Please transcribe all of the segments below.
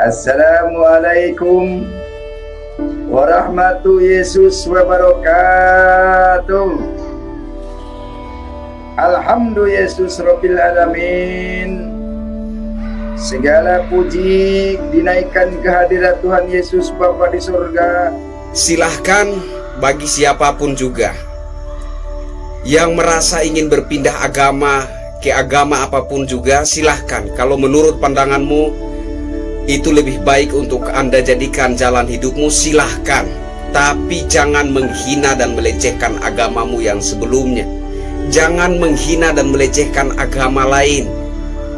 Assalamualaikum warahmatullahi Yesus wabarakatuh. Alhamdulillah Yesus Rabbil Alamin. Segala puji dinaikkan kehadirat Tuhan Yesus Bapa di surga. Silahkan bagi siapapun juga yang merasa ingin berpindah agama ke agama apapun juga, silahkan. Kalau menurut pandanganmu itu lebih baik untuk Anda jadikan jalan hidupmu, silahkan. Tapi jangan menghina dan melecehkan agamamu yang sebelumnya. Jangan menghina dan melecehkan agama lain,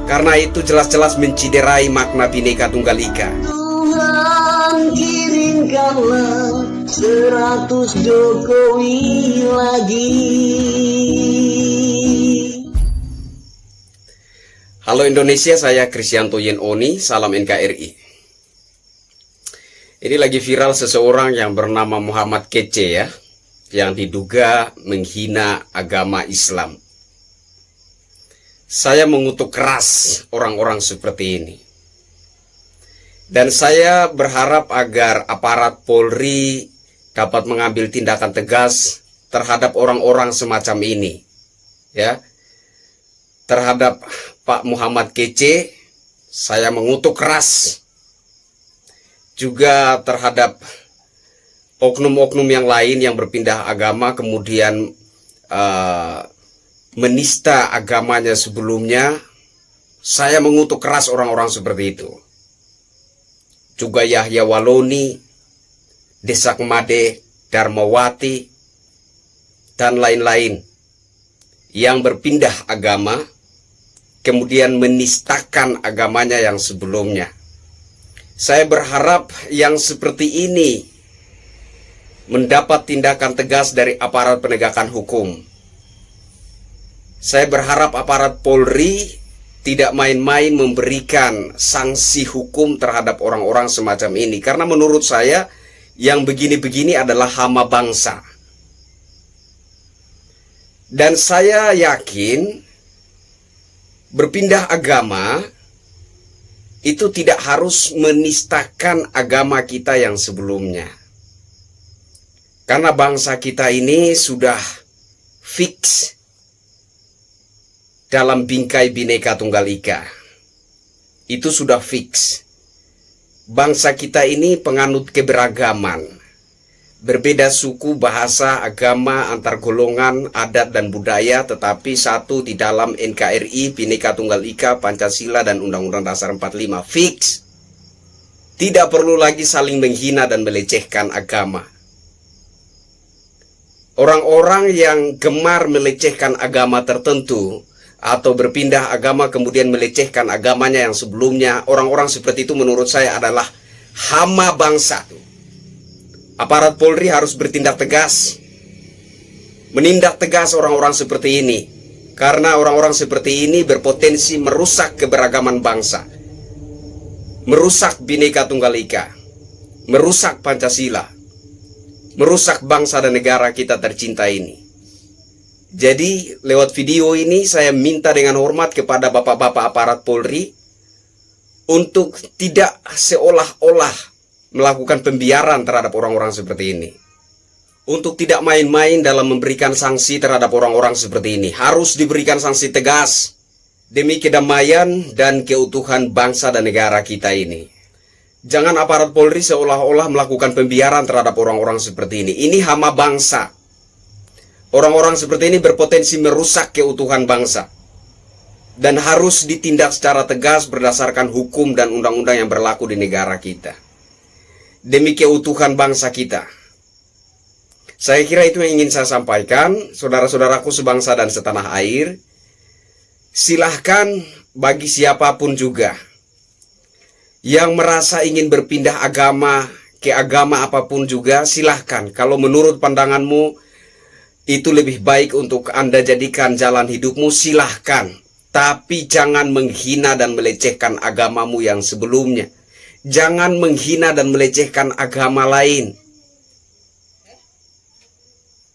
karena itu jelas-jelas menciderai makna Bhinneka Tunggal Ika. Tuhan kirimkanlah 100 Jokowi lagi. Halo Indonesia, saya Kristianto Yen Oni, salam NKRI. Ini lagi viral seseorang yang bernama Muhammad Kece ya, yang diduga menghina agama Islam. Saya mengutuk keras orang-orang seperti ini. Dan saya berharap agar aparat Polri dapat mengambil tindakan tegas terhadap orang-orang semacam ini. Ya. Terhadap Pak Muhammad Kece, saya mengutuk keras. Juga terhadap oknum-oknum yang lain yang berpindah agama kemudian menista agamanya sebelumnya, saya mengutuk keras orang-orang seperti itu. Juga Yahya Waloni, Desak Made, Darmawati, dan lain-lain yang berpindah agama kemudian menistakan agamanya yang sebelumnya. Saya berharap yang seperti ini mendapat tindakan tegas dari aparat penegakan hukum. Saya berharap aparat Polri tidak main-main memberikan sanksi hukum terhadap orang-orang semacam ini. Karena menurut saya yang begini-begini adalah hama bangsa. Dan saya yakin berpindah agama itu tidak harus menistakan agama kita yang sebelumnya. Karena bangsa kita ini sudah fix dalam bingkai Bhinneka Tunggal Ika. Itu sudah fix. Bangsa kita ini penganut keberagaman. Berbeda suku, bahasa, agama, antar golongan, adat, dan budaya, tetapi satu di dalam NKRI, Bhinneka Tunggal Ika, Pancasila, dan Undang-Undang Dasar 45. Fix. Tidak perlu lagi saling menghina dan melecehkan agama. Orang-orang yang gemar melecehkan agama tertentu, atau berpindah agama kemudian melecehkan agamanya yang sebelumnya, orang-orang seperti itu menurut saya adalah hama bangsa. Aparat Polri harus bertindak tegas, menindak tegas orang-orang seperti ini, karena orang-orang seperti ini berpotensi merusak keberagaman bangsa, merusak Bhinneka Tunggal Ika, merusak Pancasila, merusak bangsa dan negara kita tercinta ini. Jadi lewat video ini saya minta dengan hormat kepada bapak-bapak aparat Polri untuk tidak seolah-olah melakukan pembiaran terhadap orang-orang seperti ini. Untuk tidak main-main dalam memberikan sanksi terhadap orang-orang seperti ini. Harus diberikan sanksi tegas demi kedamaian dan keutuhan bangsa dan negara kita ini. Jangan aparat Polri seolah-olah melakukan pembiaran terhadap orang-orang seperti ini. Ini hama bangsa. Orang-orang seperti ini berpotensi merusak keutuhan bangsa. Dan harus ditindak secara tegas berdasarkan hukum dan undang-undang yang berlaku di negara kita. Demi keutuhan bangsa kita. Saya kira itu yang ingin saya sampaikan, saudara-saudaraku sebangsa dan setanah air. Silahkan bagi siapapun juga yang merasa ingin berpindah agama ke agama apapun juga, silahkan. Kalau menurut pandanganmu itu lebih baik untuk Anda jadikan jalan hidupmu, silahkan. Tapi jangan menghina dan melecehkan agamamu yang sebelumnya. Jangan menghina dan melecehkan agama lain.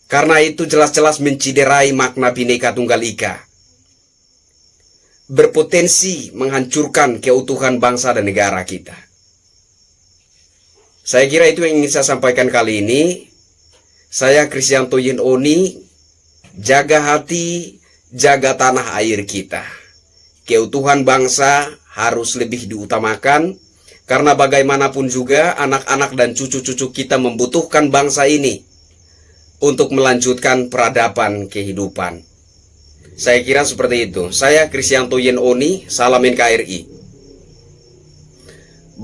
Karena itu jelas-jelas menciderai makna Bhinneka Tunggal Ika. Berpotensi menghancurkan keutuhan bangsa dan negara kita. Saya kira itu yang ingin saya sampaikan kali ini. Saya Kristianto Yenoni, jaga hati, jaga tanah air kita. Keutuhan bangsa harus lebih diutamakan, karena bagaimanapun juga anak-anak dan cucu-cucu kita membutuhkan bangsa ini untuk melanjutkan peradaban kehidupan. Saya kira seperti itu. Saya Kristianto Yenoni, salam NKRI.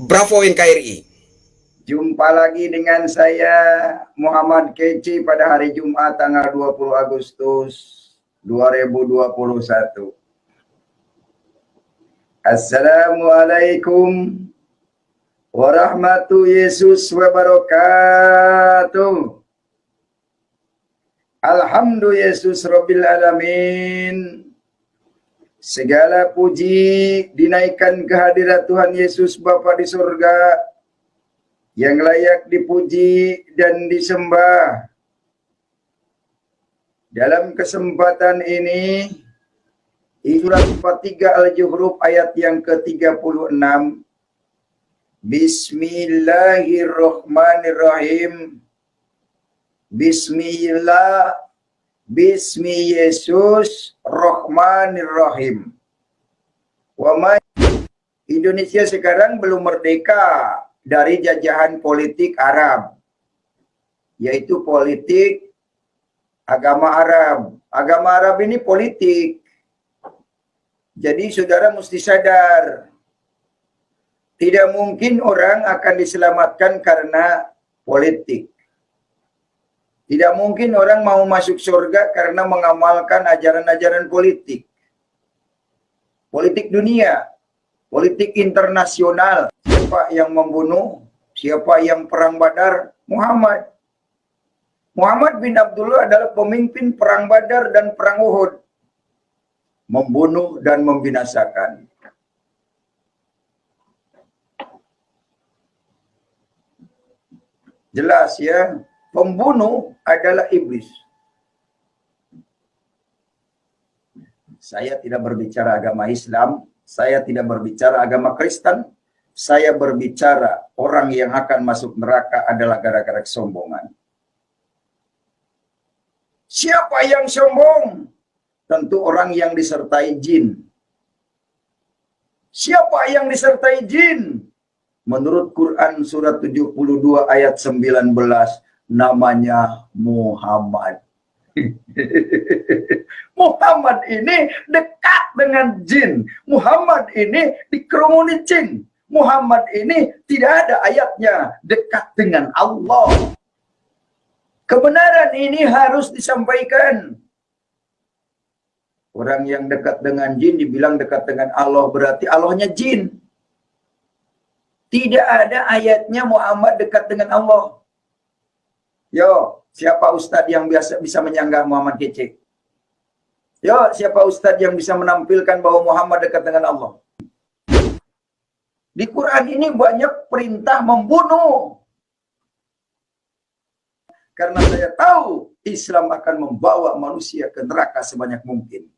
Bravo NKRI. Jumpa lagi dengan saya Muhammad Keci pada hari Jumat tanggal 20 Agustus 2021. Assalamualaikum warahmatullahi wabarakatuh. Alhamdulillah Yesus Rabbil Alamin. Segala puji dinaikkan kehadirat Tuhan Yesus Bapa di surga, yang layak dipuji dan disembah. Dalam kesempatan ini, surat 43 Al-Zuhruf ayat yang ke-36. Bismillahirrahmanirrahim. Bismillah, Bismi Yesus Rahmanirrahim. Indonesia sekarang belum merdeka dari jajahan politik Arab, yaitu politik agama Arab. Agama Arab ini politik. Jadi saudara mesti sadar, tidak mungkin orang akan diselamatkan karena politik. Tidak mungkin orang mau masuk surga karena mengamalkan ajaran-ajaran politik. Politik dunia, politik internasional. Siapa yang membunuh? Siapa yang perang Badar? Muhammad. Muhammad bin Abdullah adalah pemimpin perang Badar dan perang Uhud. Membunuh dan membinasakan. Jelas ya, pembunuh adalah iblis. Saya tidak berbicara agama Islam, saya tidak berbicara agama Kristen, saya berbicara orang yang akan masuk neraka adalah gara-gara kesombongan. Siapa yang sombong? Tentu orang yang disertai jin. Siapa yang disertai jin? Menurut Quran surat 72 ayat 19, namanya Muhammad. Muhammad ini dekat dengan jin. Muhammad ini dikerumuni jin. Muhammad ini tidak ada ayatnya dekat dengan Allah. Kebenaran ini harus disampaikan. Orang yang dekat dengan jin dibilang dekat dengan Allah, berarti Allahnya jin. Tidak ada ayatnya Muhammad dekat dengan Allah. Yo, siapa ustadz yang bisa menyanggah Muhammad Kece? Yo, siapa ustadz yang bisa menampilkan bahwa Muhammad dekat dengan Allah? Di Quran ini banyak perintah membunuh. Karena saya tahu Islam akan membawa manusia ke neraka sebanyak mungkin.